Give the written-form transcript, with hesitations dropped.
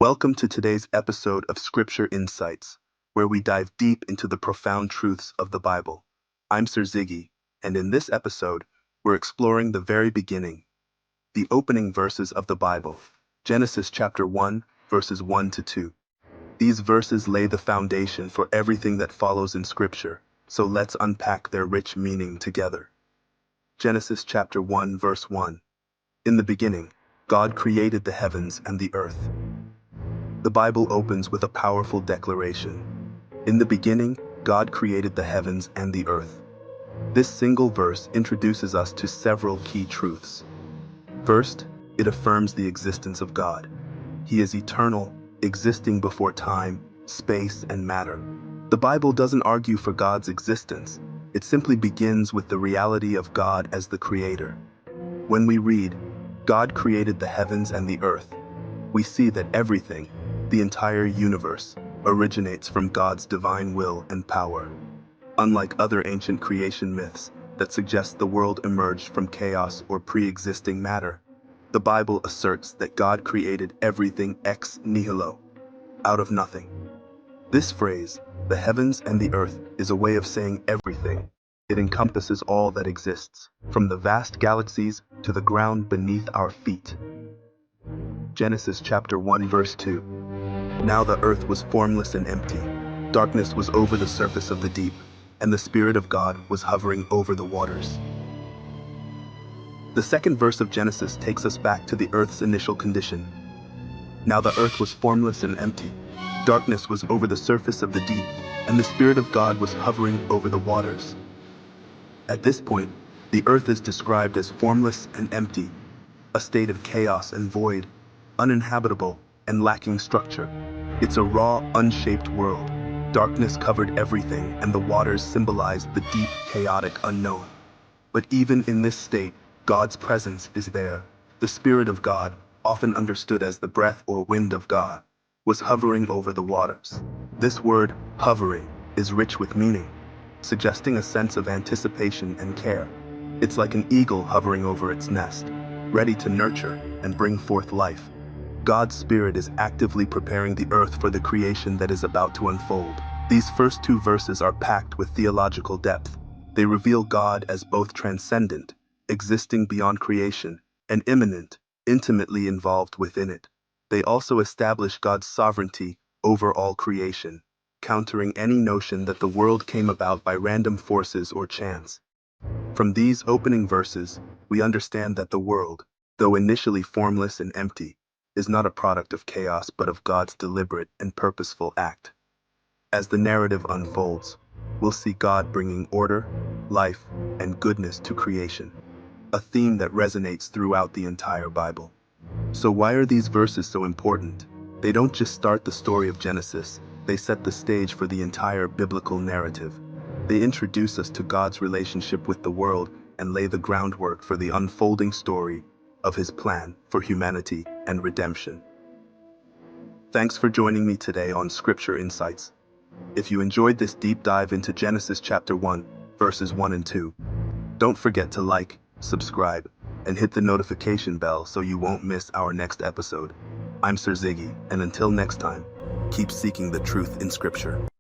Welcome to today's episode of Scripture Insights, where we dive deep into the profound truths of the Bible. I'm Sir Ziggy, and in this episode, we're exploring the very beginning, the opening verses of the Bible, Genesis chapter 1, verses 1 to 2. These verses lay the foundation for everything that follows in Scripture, so let's unpack their rich meaning together. Genesis chapter 1, verse 1. In the beginning, God created the heavens and the earth. The Bible opens with a powerful declaration. In the beginning, God created the heavens and the earth. This single verse introduces us to several key truths. First, it affirms the existence of God. He is eternal, existing before time, space, and matter. The Bible doesn't argue for God's existence. It simply begins with the reality of God as the Creator. When we read, God created the heavens and the earth, we see that everything, the entire universe, originates from God's divine will and power. Unlike other ancient creation myths that suggest the world emerged from chaos or pre-existing matter, the Bible asserts that God created everything ex nihilo, out of nothing. This phrase, the heavens and the earth, is a way of saying everything. It encompasses all that exists, from the vast galaxies to the ground beneath our feet. Genesis chapter 1 verse 2. Now the earth was formless and empty. Darkness was over the surface of the deep, and the Spirit of God was hovering over the waters. The second verse of Genesis takes us back to the earth's initial condition. Now the earth was formless and empty. Darkness was over the surface of the deep, and the Spirit of God was hovering over the waters. At this point, the earth is described as formless and empty, a state of chaos and void, uninhabitable and lacking structure. It's a raw, unshaped world. Darkness covered everything, and the waters symbolized the deep, chaotic unknown. But even in this state, God's presence is there. The Spirit of God, often understood as the breath or wind of God, was hovering over the waters. This word, hovering, is rich with meaning, suggesting a sense of anticipation and care. It's like an eagle hovering over its nest, ready to nurture and bring forth life. God's Spirit is actively preparing the earth for the creation that is about to unfold. These first two verses are packed with theological depth. They reveal God as both transcendent, existing beyond creation, and immanent, intimately involved within it. They also establish God's sovereignty over all creation, countering any notion that the world came about by random forces or chance. From these opening verses, we understand that the world, though initially formless and empty, is not a product of chaos but of God's deliberate and purposeful act. As the narrative unfolds, we'll see God bringing order, life, and goodness to creation, a theme that resonates throughout the entire Bible. So why are these verses so important? They don't just start the story of Genesis, they set the stage for the entire biblical narrative. They introduce us to God's relationship with the world and lay the groundwork for the unfolding story of His plan for humanity and redemption. Thanks for joining me today on Scripture Insights. If you enjoyed this deep dive into Genesis chapter 1, verses 1 and 2, don't forget to like, subscribe, and hit the notification bell so you won't miss our next episode. I'm Sir Ziggy, and until next time, keep seeking the truth in Scripture.